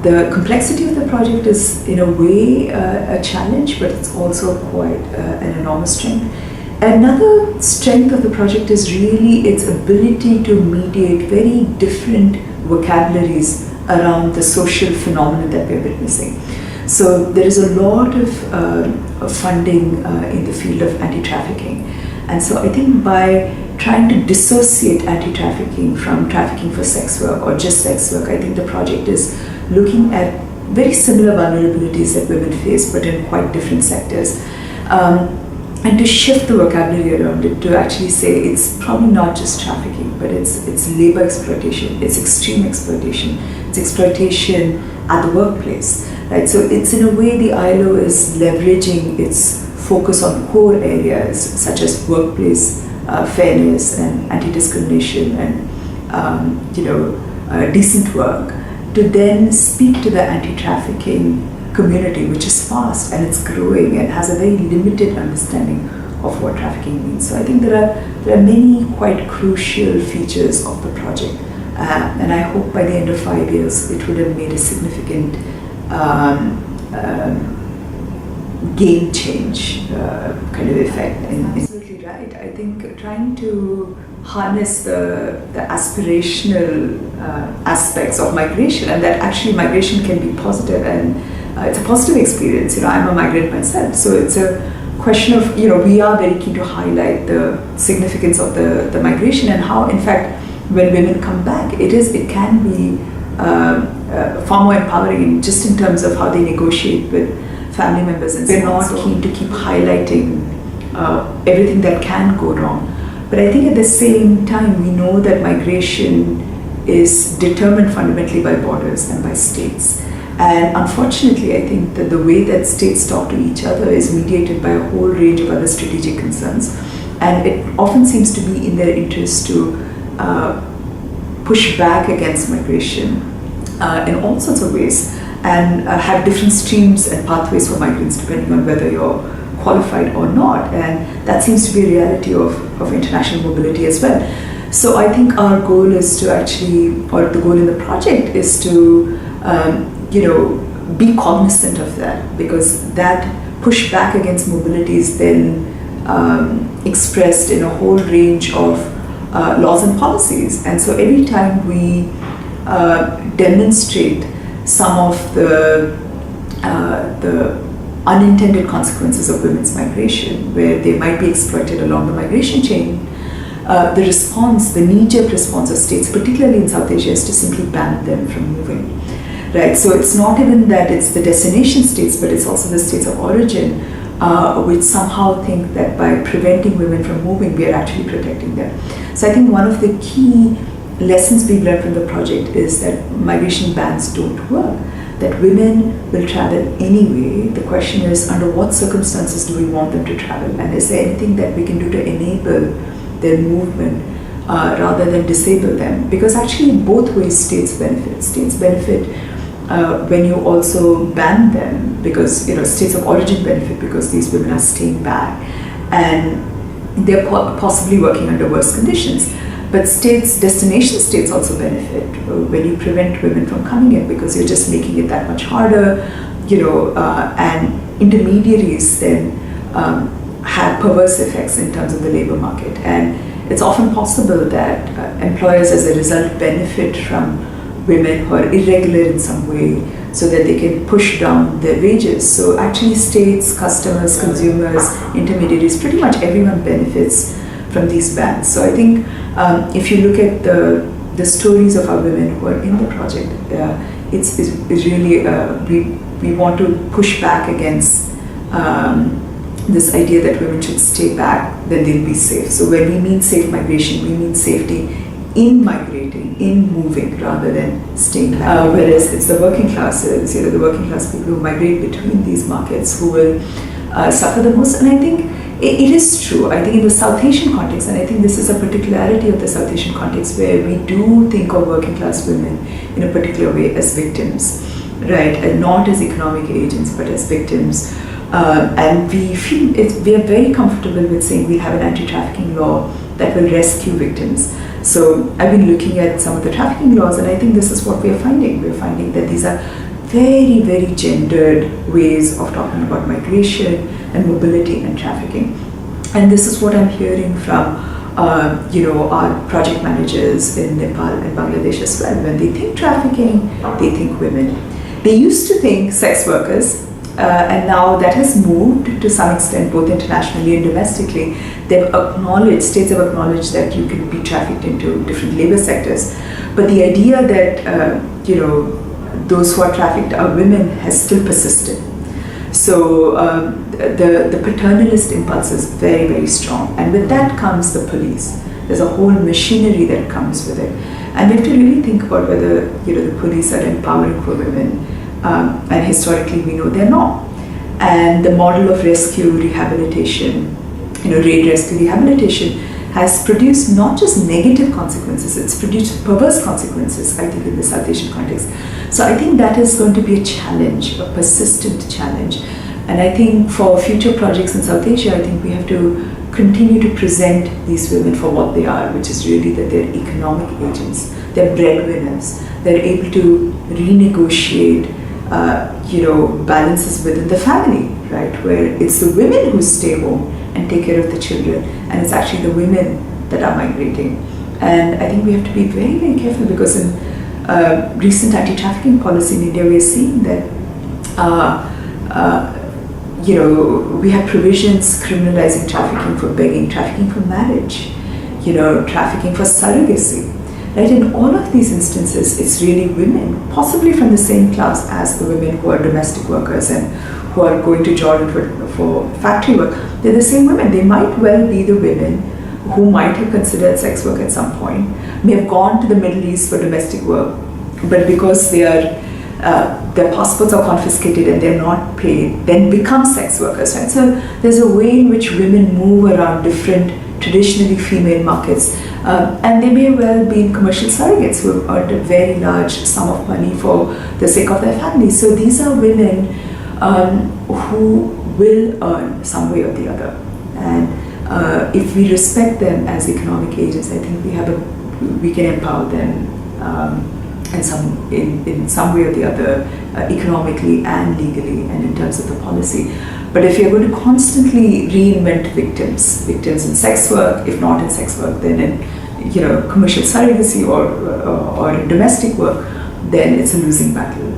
The complexity of the project is in a way a challenge, but it's also quite an enormous strength. Another strength of the project is really its ability to mediate very different vocabularies around the social phenomenon that we're witnessing. So there is a lot of funding in the field of anti-trafficking. And so I think by trying to dissociate anti-trafficking from trafficking for sex work or just sex work, I think the project is looking at very similar vulnerabilities that women face, but in quite different sectors. And to shift the vocabulary around it, to actually say it's probably not just trafficking, but it's labor exploitation, it's extreme exploitation, it's exploitation at the workplace, right? So it's in a way the ILO is leveraging its focus on core areas such as workplace fairness and anti-discrimination and decent work, to then speak to the anti-trafficking community, which is fast and it's growing and has a very limited understanding of what trafficking means. So I think there are many quite crucial features of the project, and I hope by the end of 5 years it would have made a significant game change kind of effect. Absolutely right. I think trying to harness the aspirational aspects of migration, and that actually migration can be positive, and it's a positive experience. I'm a migrant myself, so it's a question of, we are very keen to highlight the significance of the migration and how, in fact, when women come back, it can be far more empowering just in terms of how they negotiate with family members, and we're not keen to keep highlighting everything that can go wrong. But I think at the same time, we know that migration is determined fundamentally by borders and by states. And unfortunately, I think that the way that states talk to each other is mediated by a whole range of other strategic concerns. And it often seems to be in their interest to push back against migration in all sorts of ways, and have different streams and pathways for migrants depending on whether you're qualified or not. And that seems to be a reality of international mobility as well. So I think our goal is to actually, or the goal in the project is to be cognizant of that, because that pushback against mobility is then expressed in a whole range of laws and policies. And so every time we demonstrate some of the unintended consequences of women's migration, where they might be exploited along the migration chain, the response, the knee-jerk response of states, particularly in South Asia, is to simply ban them from moving. Right, so it's not even that it's the destination states, but it's also the states of origin, which somehow think that by preventing women from moving, we are actually protecting them. So I think one of the key lessons we've learned from the project is that migration bans don't work, that women will travel anyway. The question is, under what circumstances do we want them to travel? And is there anything that we can do to enable their movement rather than disable them? Because actually both ways states benefit. States benefit when you also ban them, because states of origin benefit because these women are staying back and they're possibly working under worse conditions. But destination states also benefit when you prevent women from coming in, because you're just making it that much harder, and intermediaries then have perverse effects in terms of the labor market. And it's often possible that employers as a result benefit from women who are irregular in some way, so that they can push down their wages. So actually states, customers, consumers, intermediaries, pretty much everyone benefits from these bans. So I think if you look at the stories of our women who are in the project, it's really, we want to push back against this idea that women should stay back, then they'll be safe. So when we mean safe migration, we mean safety in migrating, in moving, rather than staying back. Whereas it's the working classes, the working class people who migrate between these markets who will suffer the most. And I think it is true. I think in the South Asian context, and I think this is a particularity of the South Asian context, where we do think of working class women in a particular way as victims, right? And not as economic agents, but as victims. And we are very comfortable with saying we have an anti-trafficking law that will rescue victims. So I've been looking at some of the trafficking laws, and I think this is what we are finding. We're finding that these are very, very gendered ways of talking about migration and mobility and trafficking. And this is what I'm hearing from our project managers in Nepal and Bangladesh as well. When they think trafficking, they think women. They used to think sex workers, and now that has moved to some extent, both internationally and domestically. States have acknowledged that you can be trafficked into different labor sectors. But the idea that, those who are trafficked are women has still persisted. So the paternalist impulse is very, very strong. And with that comes the police. There's a whole machinery that comes with it. And we have to really think about whether the police are empowering for women. And historically we know they're not. And the model of rescue, rehabilitation, raid rescue rehabilitation has produced not just negative consequences, it's produced perverse consequences, I think, in the South Asian context. So I think that is going to be a challenge, a persistent challenge. And I think for future projects in South Asia, I think we have to continue to present these women for what they are, which is really that they're economic agents, they're breadwinners, they're able to renegotiate balances within the family, right? Where it's the women who stay home and take care of the children, and it's actually the women that are migrating. And I think we have to be very, very careful, because in recent anti-trafficking policy in India, we are seeing that we have provisions criminalizing trafficking for begging, trafficking for marriage, trafficking for surrogacy. Right? In all of these instances, it's really women, possibly from the same class as the women who are domestic workers and who are going to Jordan for factory work. They're the same women. They might well be the women who might have considered sex work at some point, may have gone to the Middle East for domestic work, but because their passports are confiscated and they're not paid, then become sex workers. Right? So there's a way in which women move around different traditionally female markets, and they may well be commercial surrogates who have earned a very large sum of money for the sake of their families. So these are women who will earn some way or the other, and if we respect them as economic agents, I think we can empower them in some way or the other, economically and legally, and in terms of the policy. But if you're going to constantly reinvent victims in sex work, if not in sex work, then in commercial surrogacy or in domestic work, then it's a losing battle.